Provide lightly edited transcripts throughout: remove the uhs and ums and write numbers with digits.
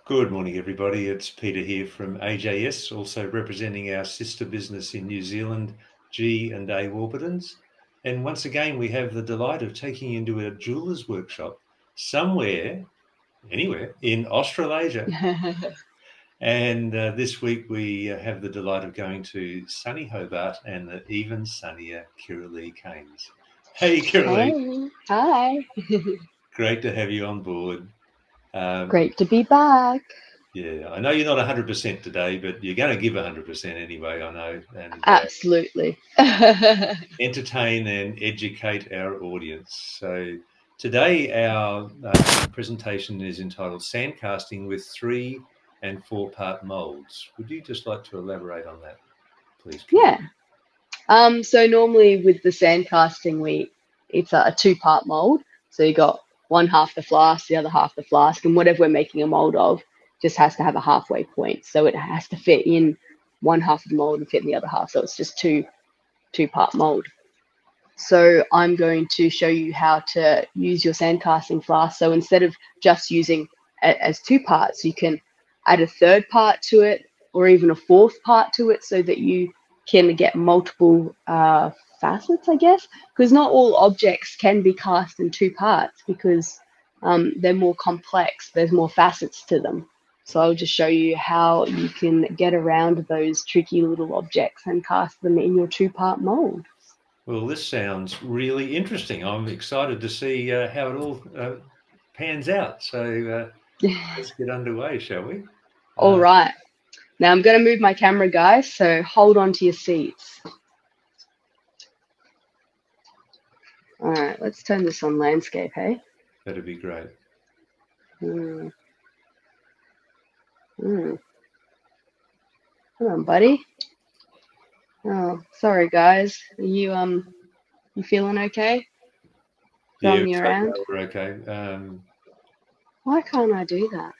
Good morning, everybody. It's Peter here from AJS, also representing our sister business in New Zealand, G&A Warburtons. And once again, we have the delight of taking you into a jeweller's workshop somewhere, anywhere, in Australasia. And this week we have the delight of going to sunny Hobart and the even sunnier Kirra-lea Cairns. Hey, Kirra-lea. Hey. Hi. Great to have you on board. Great to be back. Yeah, I know you're not 100% today, but you're going to give 100% anyway, I know. And absolutely. Entertain and educate our audience. So today our presentation is entitled Sandcasting with 3 and 4-part molds. Would you just like to elaborate on that, please? Yeah. So normally with the sandcasting, it's a 2-part mold. So you got one half the flask, the other half the flask, and whatever we're making a mold of just has to have a halfway point. So it has to fit in one half of the mold and fit in the other half. So it's just two-part mold. So I'm going to show you how to use your sandcasting flask. So instead of just using it as 2 parts, you can add a 3rd part to it or even a 4th part to it so that you can get multiple facets, I guess, because not all objects can be cast in 2 parts because they're more complex. There's more facets to them. So I'll just show you how you can get around those tricky little objects and cast them in your 2-part mold. Well, this sounds really interesting. I'm excited to see how it all pans out. So let's get underway, shall we? All right. Now I'm going to move my camera, guys, so hold on to your seats. All right, let's turn this on landscape, hey? That'd be great. Come on, buddy. Oh, sorry, guys. Are you feeling okay? Yeah, me around? we're okay. Why can't I do that?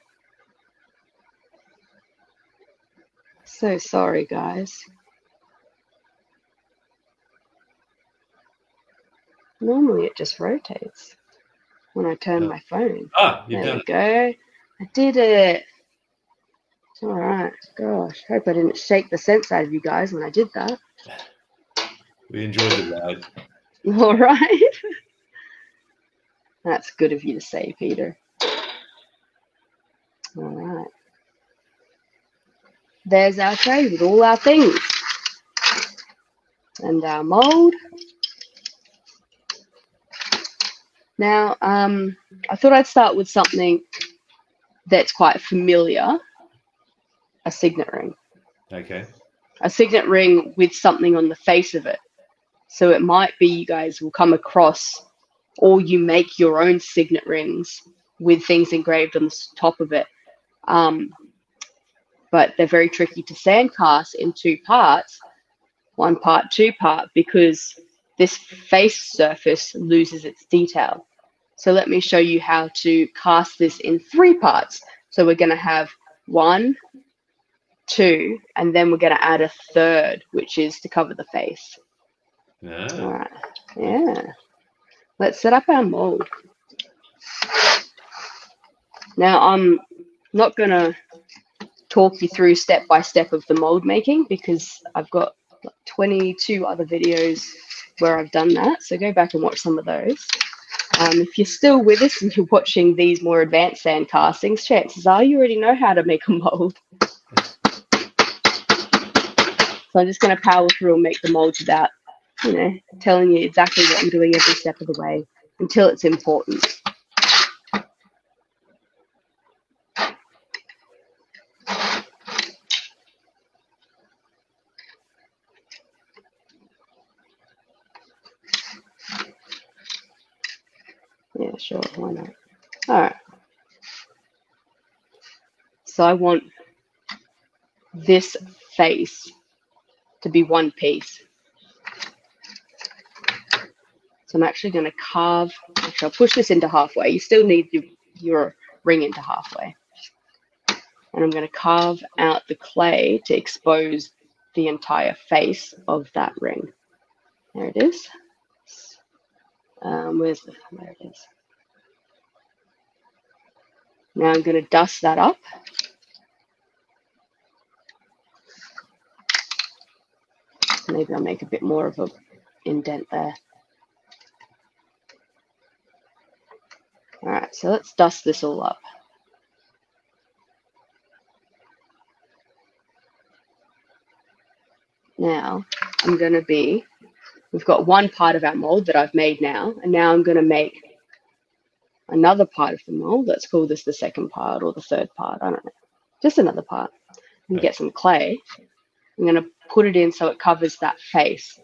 So sorry, guys. Normally it just rotates when I turn my phone. You've there done we go. I did it. All right. Gosh, hope I didn't shake the sense out of you guys when I did that. We enjoyed the ride. All right. That's good of you to say, Peter. All right. There's our tray with all our things. And our mold. Now, I thought I'd start with something that's quite familiar, a signet ring. Okay. A signet ring with something on the face of it. So it might be you guys will come across, or you make your own signet rings with things engraved on the top of it. But they're very tricky to sandcast in 2 parts, 1 part, 2 part, because this face surface loses its detail. So let me show you how to cast this in 3 parts. So we're going to have 1, 2, and then we're going to add a 3rd, which is to cover the face. Yeah. All right. Yeah. Let's set up our mold. Now, I'm not going to talk you through step by step of the mold making because I've got 22 other videos where I've done that. So go back and watch some of those. If you're still with us and you're watching these more advanced sand castings, chances are you already know how to make a mold. So I'm just going to power through and make the mold without, telling you exactly what I'm doing every step of the way until it's important. Yeah, sure, why not? All right. So I want this face to be 1 piece. So I'm actually going to carve, actually I'll push this into halfway. You still need your ring into halfway. And I'm going to carve out the clay to expose the entire face of that ring. There it is. There it is. Now I'm going to dust that up So maybe I'll make a bit more of a indent there. All right, so let's dust this all up. Now I'm going to be, we've got one part of our mold that I've made now, and now I'm going to make another part of the mold. Let's call this the second part or the third part. I don't know, just another part. And get some clay. I'm going to put it in so it covers that face.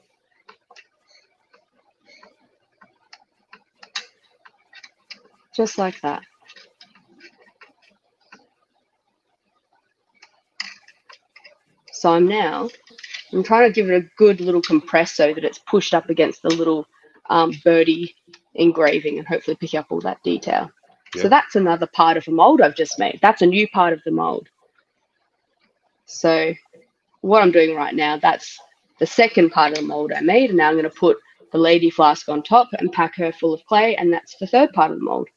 Just like that. So I'm trying to give it a good little compress so that it's pushed up against the little birdie engraving and hopefully pick up all that detail. Yep. So that's another part of a mold I've just made. That's a new part of the mold. So what I'm doing right now, that's the second part of the mold I made, and now I'm going to put the lady flask on top and pack her full of clay, and that's the third part of the mold.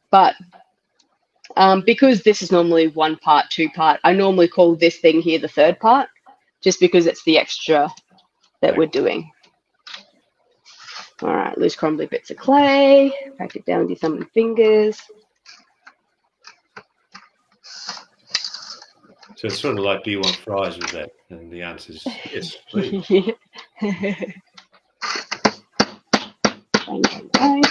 But because this is normally one part, two part, I normally call this thing here the third part, just because it's the extra that we're doing. All right, loose crumbly bits of clay, pack it down with your thumb and fingers. So it's sort of like, do you want fries with that? And the answer is yes, please. Bang, bang, bang.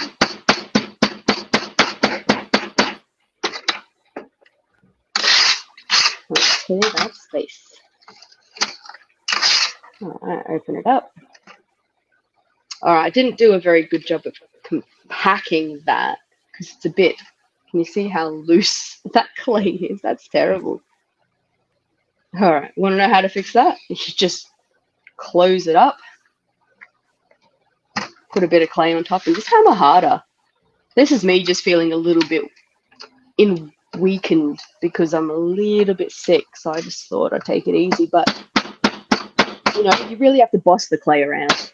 Let's clear that space. All right, open it up. All right, I didn't do a very good job of compacting that because it's a bit, can you see how loose that clay is? That's terrible. All right, want to know how to fix that? You just close it up, put a bit of clay on top, and just hammer harder. This is me just feeling a little bit weakened because I'm a little bit sick, so I just thought I'd take it easy. But, you know, you really have to boss the clay around.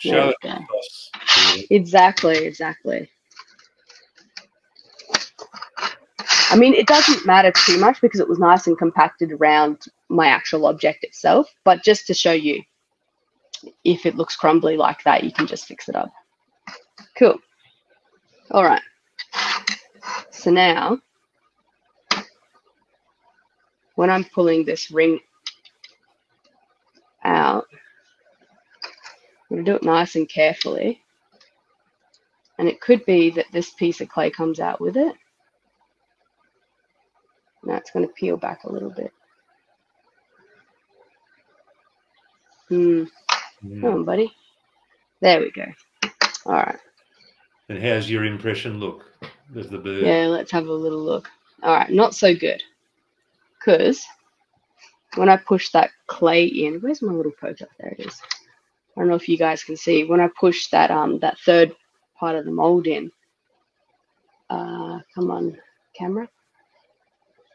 Show it. Exactly. I mean, it doesn't matter too much because it was nice and compacted around my actual object itself, but just to show you, if it looks crumbly like that, you can just fix it up. Cool. All right. So now, when I'm pulling this ring out, I'm going to do it nice and carefully. And it could be that this piece of clay comes out with it. Now it's going to peel back a little bit. Come on, buddy. There we go. All right. And how's your impression look of the bird? Yeah, let's have a little look. All right, not so good. Because when I push that clay in, where's my little poker? There it is. I don't know if you guys can see. When I push that that third part of the mold in, come on, camera.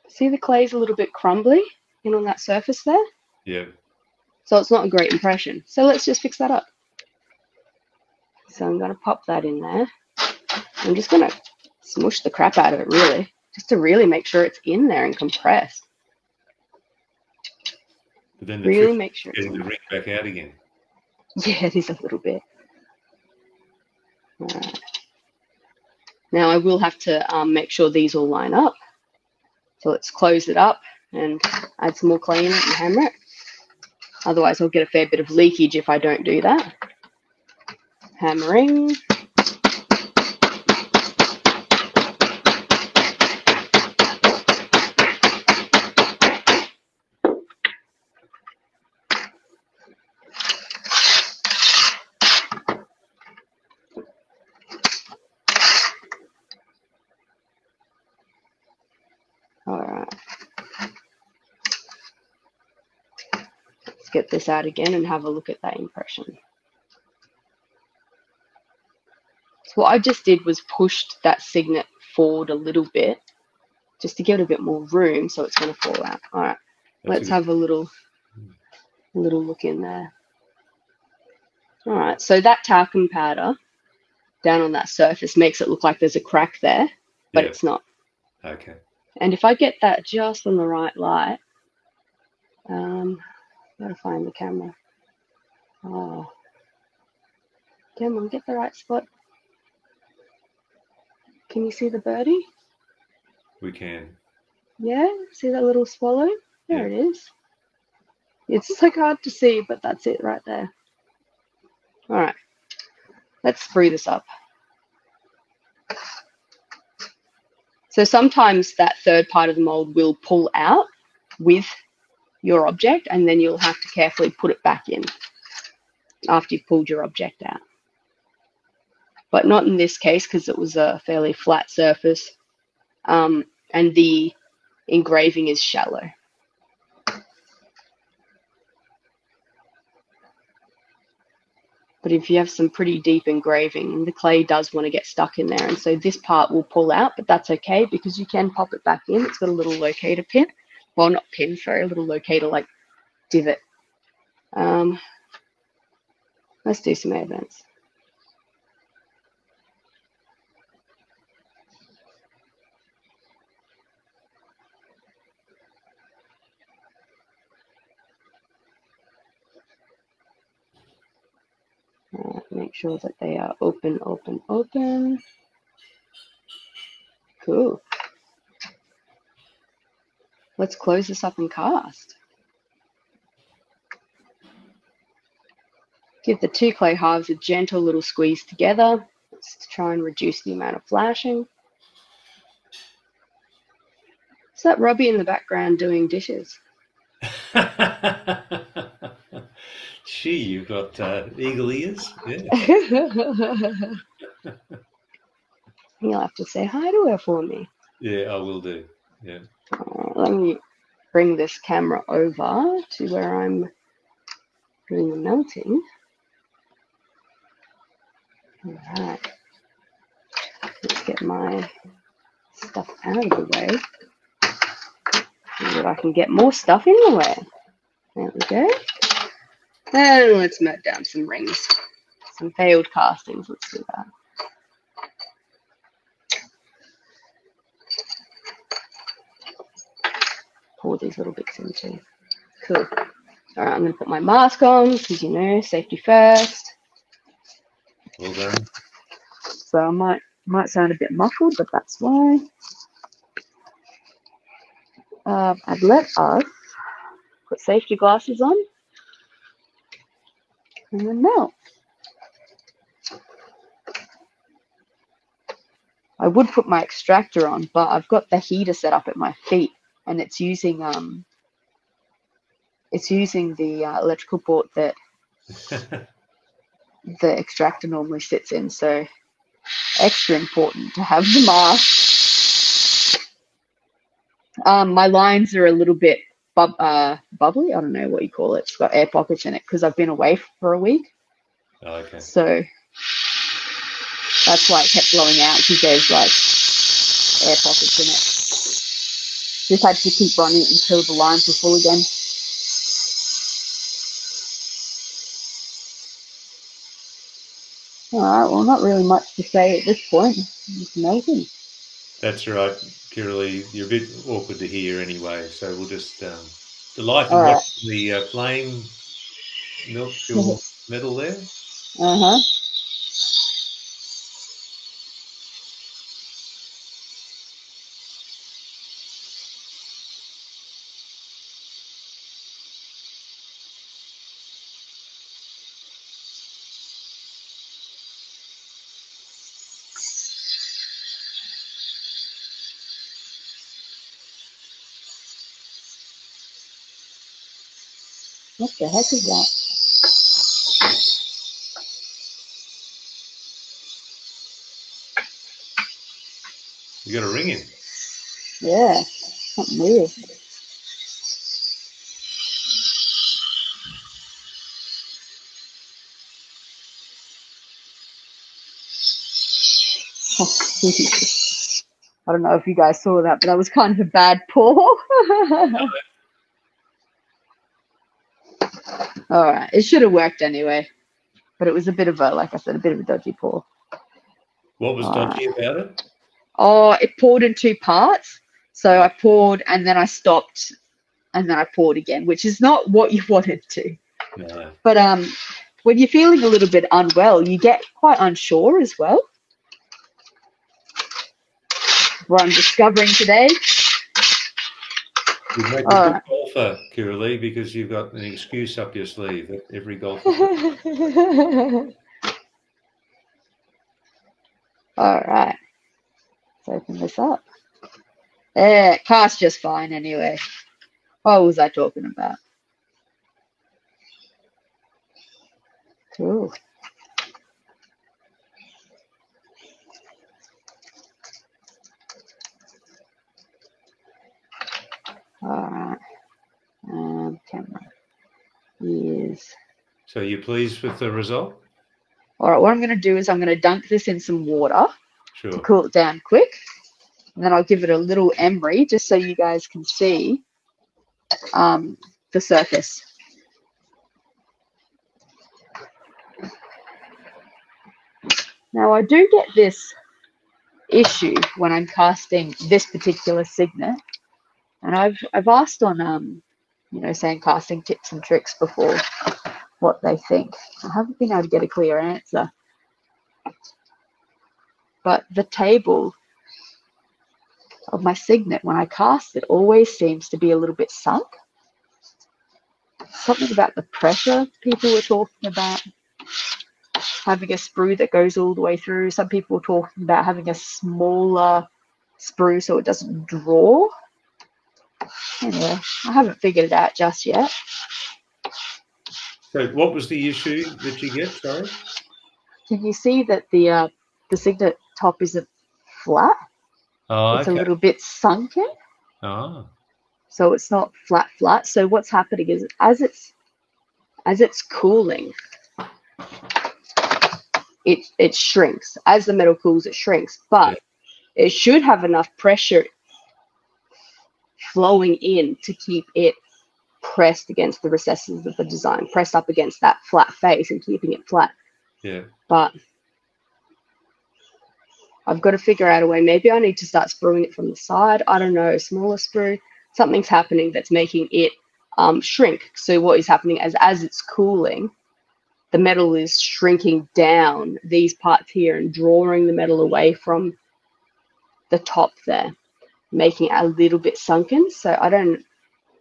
See the clay's a little bit crumbly in on that surface there? Yeah. So it's not a great impression. So let's just fix that up. So I'm going to pop that in there. I'm just going to smush the crap out of it, really, just to really make sure it's in there and compressed. But then the really make sure getting the ring back out again. Yeah, it is a little bit. All right. Now I will have to make sure these all line up. So let's close it up and add some more clay in it and hammer it. Otherwise I'll get a fair bit of leakage if I don't do that. Hammering. All right. Let's get this out again and have a look at that impression. So what I just did was pushed that signet forward a little bit just to give it a bit more room so it's going to fall out. All right, let's have a little look in there. All right, so that talcum powder down on that surface makes it look like there's a crack there, but it's not. Okay. And if I get that just on the right light, gotta find the camera. Oh, come on, get the right spot. Can you see the birdie? We can. Yeah, see that little swallow? There Yeah. it is. It's so hard to see, but that's it right there. All right, let's sprue this up. So sometimes that third part of the mold will pull out with your object, and then you'll have to carefully put it back in after you've pulled your object out. But not in this case because it was a fairly flat surface, and the engraving is shallow. But if you have some pretty deep engraving, the clay does want to get stuck in there. And so this part will pull out, but that's okay because you can pop it back in. It's got a little locator pin. Well, not pin, sorry, a little locator like divot. Let's do some evidence. Make sure that they are open, open, open. Cool. Let's close this up and cast. Give the two clay halves a gentle little squeeze together. Let's try and reduce the amount of flashing. Is that Robbie in the background doing dishes? Gee, you've got eagle ears. Yeah. You'll have to say hi to her for me. Yeah, I will do. Yeah. Let me bring this camera over to where I'm doing the melting. All right. Let's get my stuff out of the way so that I can get more stuff in the way. There we go. And let's melt down some rings. Some failed castings. Let's do that. Pour these little bits in too. Cool. All right, I'm going to put my mask on because, you know, safety first. Well done. So I might sound a bit muffled, but that's why. I'd let us put safety glasses on and then melt. I would put my extractor on, but I've got the heater set up at my feet, and it's using the electrical port that the extractor normally sits in. So extra important to have the mask. My lines are a little bit bubbly. I don't know what you call it. It's got air pockets in it because I've been away for a week. Oh, okay. So that's why it kept blowing out because there's like air pockets in it. Just had to keep running it until the lines were full again. All right, well, not really much to say at this point. It's amazing. That's right, Kirra-lea. You're a bit awkward to hear anyway, so we'll just delight in All watching the flame melt your metal there. Uh-huh. What the heck is that? You got a ring in. Yeah, something weird. I don't know if you guys saw that, but that was kind of a bad pour. All right, it should have worked anyway, but it was a bit of a, like I said, a bit of a dodgy pour. What was dodgy about it? Oh, it poured in two parts. So I poured and then I stopped and then I poured again, which is not what you wanted to. No. But when you're feeling a little bit unwell, you get quite unsure as well. What I'm discovering today. You make a good golfer, Kirra-lea, because you've got an excuse up your sleeve that every golfer. All right. Let's open this up. It casts just fine anyway. What was I talking about? Cool. All right. Camera is. So you're pleased with the result? All right. What I'm going to do is I'm going to dunk this in some water to Sure. cool it down quick. And then I'll give it a little emery just so you guys can see the surface. Now I do get this issue when I'm casting this particular signet, and I've asked on saying casting tips and tricks before what they think. I haven't been able to get a clear answer, but the table of my signet when I cast it always seems to be a little bit sunk. Something about the pressure people were talking about, having a sprue that goes all the way through. Some people were talking about having a smaller sprue so it doesn't draw. Anyway, I haven't figured it out just yet. So what was the issue that you get, sorry? Can you see that the signet top isn't flat? Oh, it's okay. a little bit sunken. Oh. So it's not flat. So what's happening is as it's cooling, it shrinks. As the metal cools, it shrinks. But it should have enough pressure flowing in to keep it pressed against the recesses of the design, pressed up against that flat face and keeping it flat. Yeah. But I've got to figure out a way. Maybe I need to start spruing it from the side. I don't know, smaller sprue. Something's happening that's making it shrink. So what is happening as it's cooling, the metal is shrinking down these parts here and drawing the metal away from the top there, making it a little bit sunken. So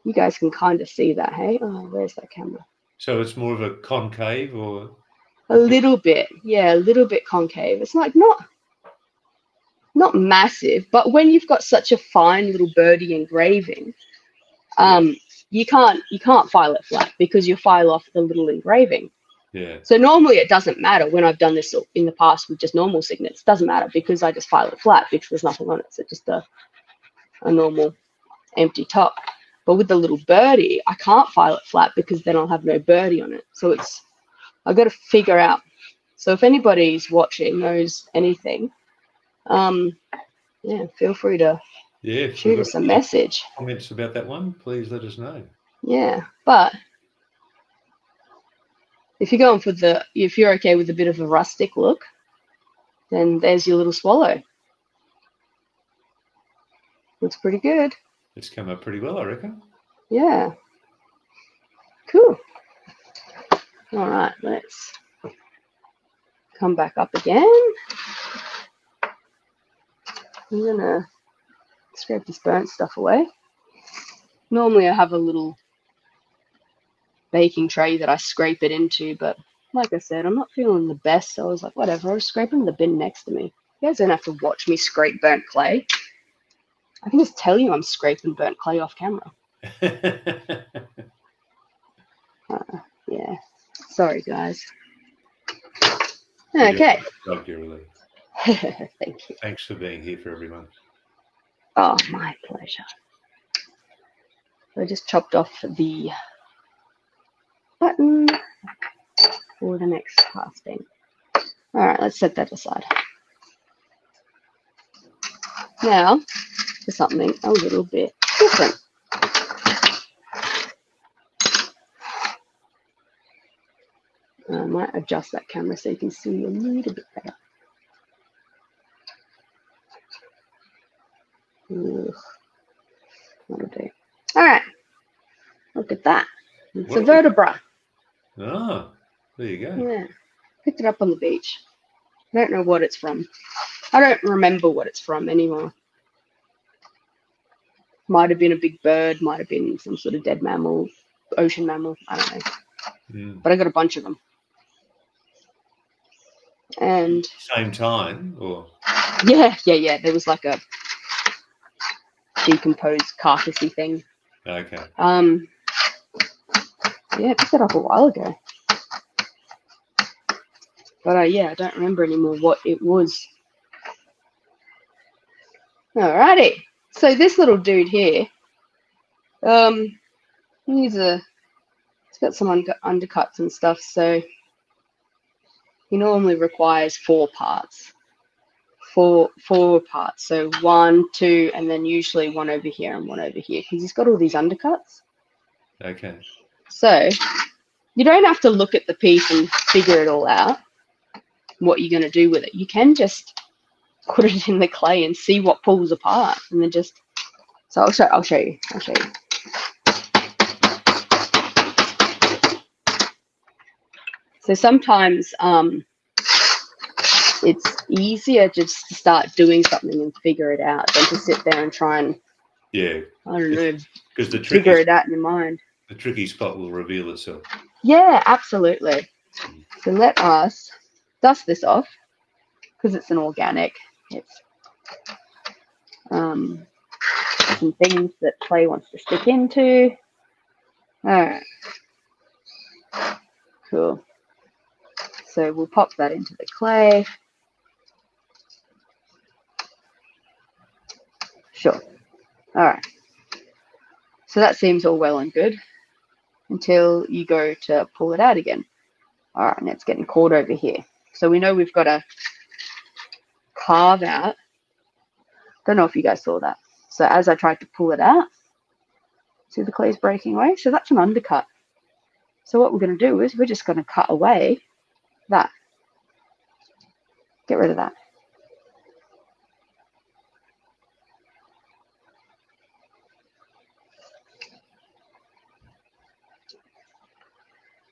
you guys can kind of see that, hey? Oh, where's that camera? So it's more of a concave or? A little bit, yeah, a little bit concave. It's like not massive, but when you've got such a fine little birdie engraving, you can't file it flat because you file off the little engraving. Yeah. So normally it doesn't matter when I've done this in the past with just normal signets. It doesn't matter because I just file it flat because there's nothing on it. So just a normal empty top. But with the little birdie, I can't file it flat because then I'll have no birdie on it. So I've got to figure out. So if anybody's watching knows anything, feel free to shoot us a message. Comments about that one, please let us know. Yeah, but if you're okay with a bit of a rustic look, then there's your little swallow. Looks pretty good. It's come up pretty well, I reckon. Yeah. Cool. All right, let's come back up again. I'm gonna scrape this burnt stuff away. Normally I have a little baking tray that I scrape it into, but like I said, I'm not feeling the best, so I was like, whatever, I'll scrape in the bin next to me. You guys don't have to watch me scrape burnt clay. I can just tell you I'm scraping burnt clay off camera. Yeah. Sorry, guys. Okay. Thank you. Thank you. Thanks for being here for everyone. Oh, my pleasure. I just chopped off the button for the next casting. All right, let's set that aside. Now, for something a little bit different. I might adjust that camera so you can see a little bit better. Ugh. All right, look at that. It's What a are we? vertebra. Oh, there you go. Yeah, picked it up on the beach. I don't know what it's from. I don't remember what it's from anymore. Might have been a big bird, might have been some sort of dead mammal, ocean mammal, I don't know. Mm. But I got a bunch of them. And Same time, or yeah. There was like a decomposed carcassy thing. okay. Yeah, I picked it up a while ago. But yeah, I don't remember anymore what it was. Alrighty. So this little dude here, he's got some undercuts and stuff, so he normally requires 4 parts. Four parts. So 1, 2, and then usually 1 over here and 1 over here, because he's got all these undercuts. Okay. So you don't have to look at the piece and figure it all out, what you're going to do with it. You can just put it in the clay and see what pulls apart, and then just. So I'll show you. So sometimes it's easier just to start doing something and figure it out than to sit there and try and I don't know, because figure it out in your mind. The tricky spot will reveal itself. Yeah, absolutely. So let us dust this off because it's an organic. It's some things that clay wants to stick into. All right, cool. So we'll pop that into the clay. Sure. All right. So that seems all well and good until you go to pull it out again. All right, and it's getting caught over here. So we know we've got to carve out. Don't know if you guys saw that. So as I tried to pull it out, see the clay's breaking away? So that's an undercut. So what we're going to do is we're just going to cut away that. Get rid of that.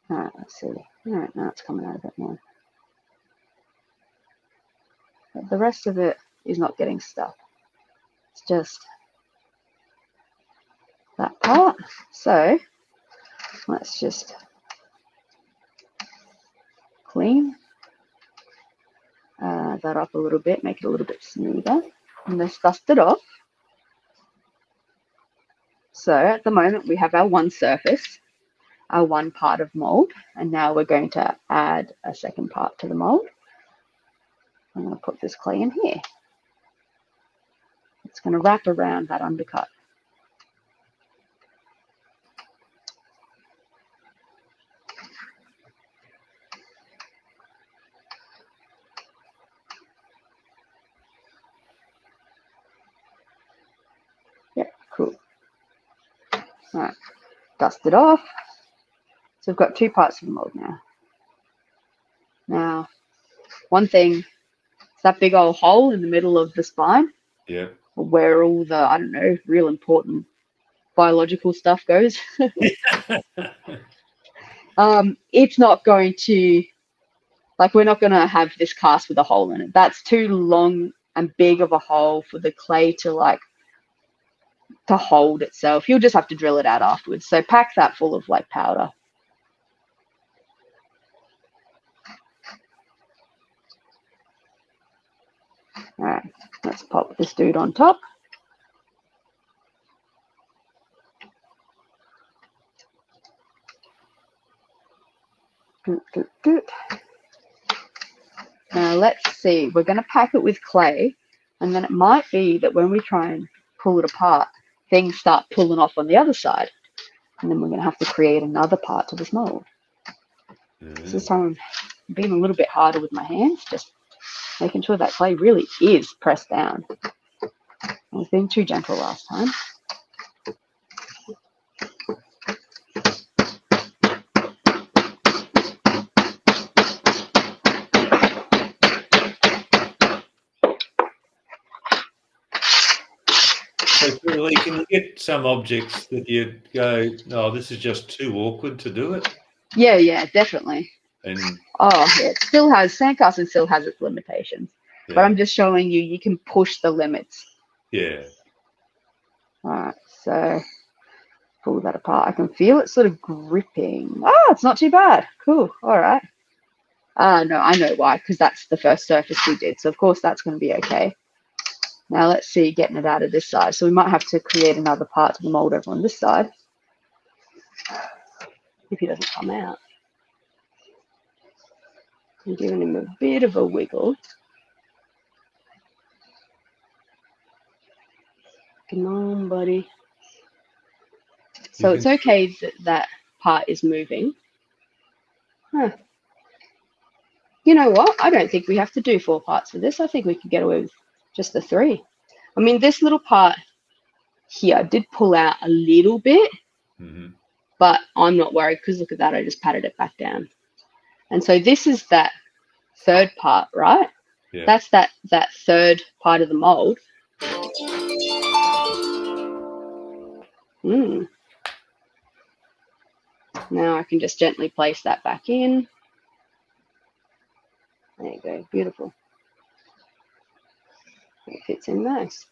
All right, let's see. All right, now it's coming out a bit more. But the rest of it is not getting stuck. It's just that part. So let's just clean that up a little bit, make it a little bit smoother, and let's dust it off. So at the moment we have our one surface, our one part of mold, and now we're going to add a second part to the mold. I'm going to put this clay in here. It's going to wrap around that undercut. Yeah, cool. All right, dust it off. So we've got 2 parts of the mold now. Now, one thing is that big old hole in the middle of the spine. Yeah. Where all the, I don't know, real important biological stuff goes. It's not going to, like, we're not going to have this cast with a hole in it. That's too long and big of a hole for the clay to, like, to hold itself. You'll just have to drill it out afterwards. So pack that full of, like, powder. All right, let's pop this dude on top. Good. Now let's see, we're going to pack it with clay, and then it might be that when we try and pull it apart, things start pulling off on the other side, and then we're going to have to create another part to this mold. So this time I'm being a little bit harder with my hands, just making sure that clay really is pressed down. I was being too gentle last time. So, Kirra-lea, can you get some objects that you go, no, this is just too awkward to do it? Yeah, definitely. And oh, yeah, it still has sandcasting still has its limitations, but I'm just showing you can push the limits. Yeah. All right, so pull that apart. I can feel it sort of gripping. Oh, it's not too bad. Cool. All right. No, I know why, because that's the first surface we did. So of course that's going to be okay. Now let's see getting it out of this side. So we might have to create another part to the mold over on this side if he doesn't come out. I'm giving him a bit of a wiggle. Come on, buddy. So it's okay that that part is moving. Huh. You know what? I don't think we have to do 4 parts for this. I think we could get away with just the 3. I mean, this little part here did pull out a little bit, but I'm not worried because look at that. I just patted it back down. And so this is that 3rd part, right? Yeah. That's that 3rd part of the mold. Now I can just gently place that back in. There you go. Beautiful. It fits in nice.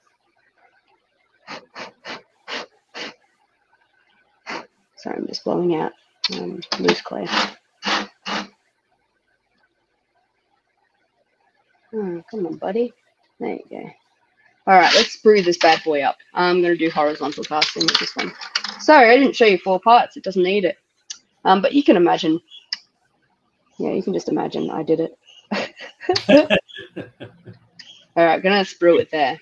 Sorry, I'm just blowing out loose clay. Oh, come on, buddy. There you go. All right, let's brew this bad boy up. I'm going to do horizontal casting with this one. Sorry, I didn't show you 4 parts. It doesn't need it. But you can imagine. Yeah, you can just imagine I did it. All right, going to sprue it there.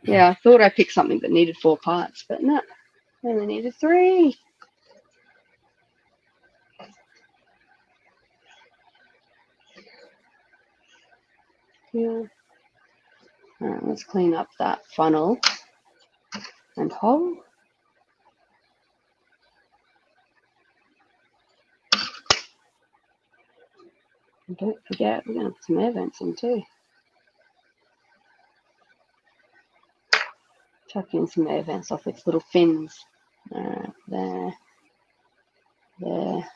Yeah, I thought I picked something that needed 4 parts, but no, I only needed 3. Yeah. All right, let's clean up that funnel and hole. And don't forget, we're going to put some air vents in too. Chuck in some air vents off its little fins. All right, there, there,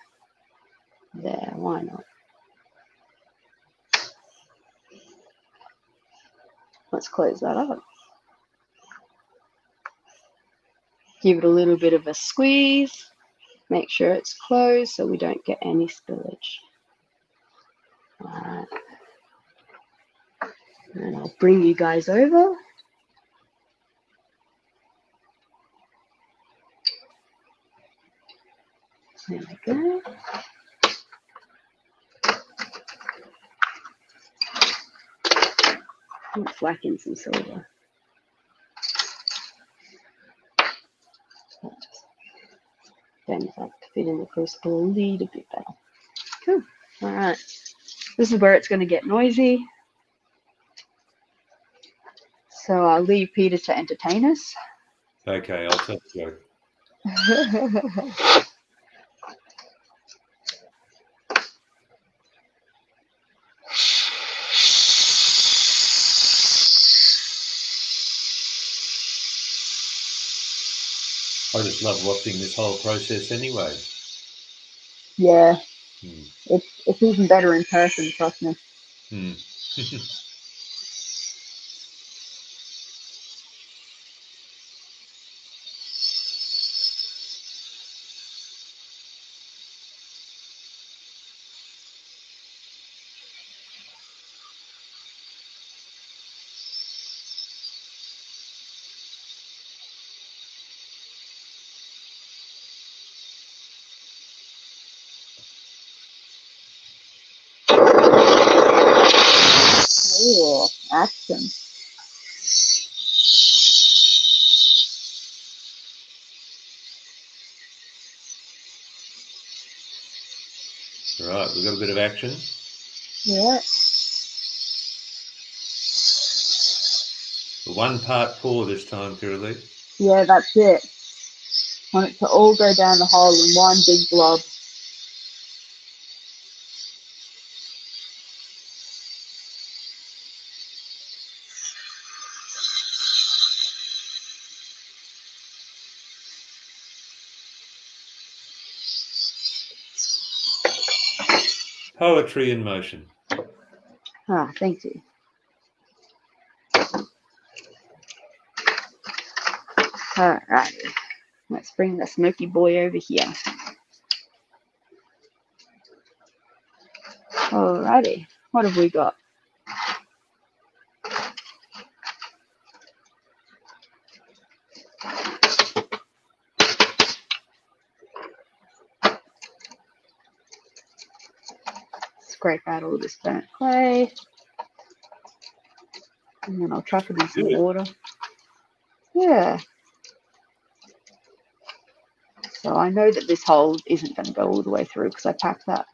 there. Why not? Let's close that up. Give it a little bit of a squeeze. Make sure it's closed so we don't get any spillage. All right. And I'll bring you guys over. There we go. Let's whack in some silver. Bend that to fit in the crucible a little bit better. Cool. All right. This is where it's going to get noisy. So I'll leave Peter to entertain us. Okay, I'll tell you. I just love watching this whole process anyway. Yeah, it's even better in person, trust me. Ooh, action. Right, we've got a bit of action. Yeah. The 1-part pour this time, Kirra-lea. Yeah, that's it. I want it to all go down the hole in one big blob. Poetry in motion. Ah, thank you. All right, let's bring the smoky boy over here. Alrighty, what have we got? Scrape out all this burnt clay. And then I'll trap it in some water. Yeah. So I know that this hole isn't going to go all the way through because I packed that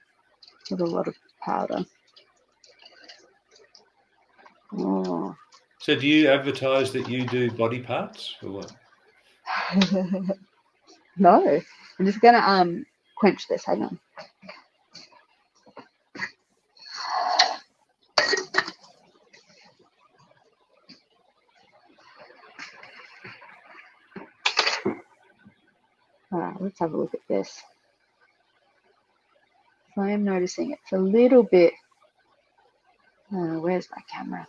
with a lot of powder. Oh. So do you advertise that you do body parts or what? No. I'm just going to quench this. Hang on. Alright, let's have a look at this. So I am noticing it's a little bit. Where's my camera?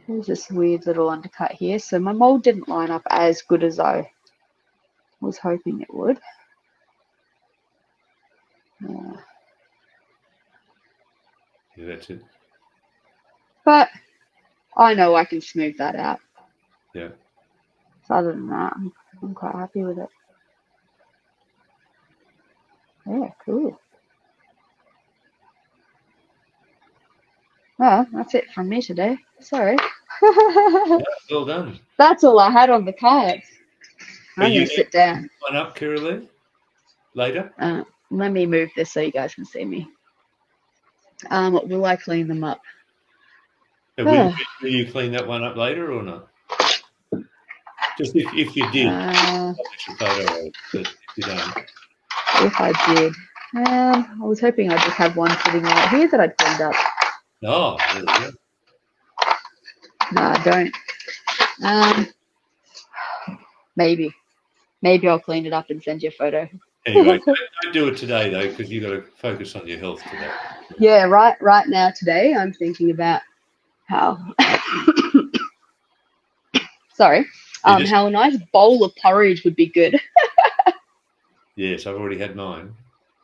There's this weird little undercut here. So my mold didn't line up as good as I was hoping it would. Yeah, that's it. But I know I can smooth that out. Yeah. So other than that, I'm quite happy with it. Yeah, cool. Well, that's it from me today. Sorry. Yeah, well done. That's all I had on the cards. I'm going to sit down. One up, Kirra-lea, later? Let me move this so you guys can see me. Will I clean them up? Will you clean that one up later or not? Just if you did, I'll put a photo of it, but if you don't. If I did. I was hoping I'd just have one sitting right here that I'd cleaned up. Oh, there we go. No, I don't. Maybe I'll clean it up and send you a photo. Anyway, don't do it today though, because you've got to focus on your health today. Yeah, right now today I'm thinking about how sorry, how a nice bowl of porridge would be good. Yes, I've already had mine.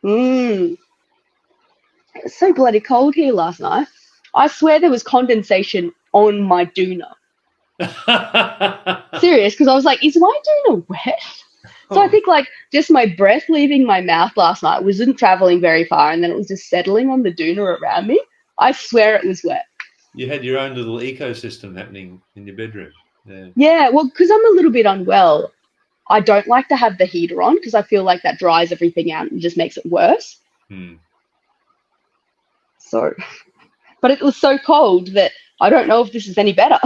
It was so bloody cold here last night. I swear there was condensation on my doona. Serious, because I was like, is my doona wet? So I think like just my breath leaving my mouth last night wasn't traveling very far, and then it was just settling on the doona around me. I swear it was wet. You had your own little ecosystem happening in your bedroom. Yeah, well, because I'm a little bit unwell, I don't like to have the heater on because I feel like that dries everything out and just makes it worse. So, but it was so cold that I don't know if this is any better.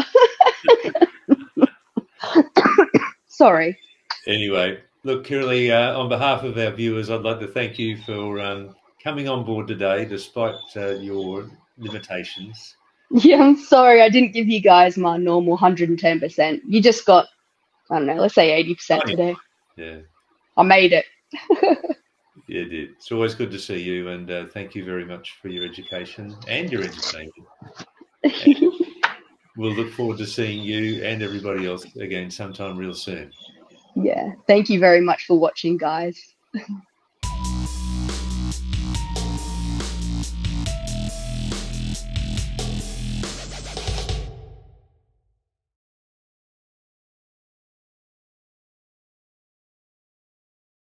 Sorry. Anyway, look, Kirra-lea, on behalf of our viewers, I'd like to thank you for coming on board today despite your limitations. Yeah, I'm sorry I didn't give you guys my normal 110%. You just got, I don't know, let's say 80% today. Yeah. I made it. You did. It's always good to see you, and thank you very much for your education and your entertainment. And we'll look forward to seeing you and everybody else again sometime real soon. Yeah. Thank you very much for watching, guys.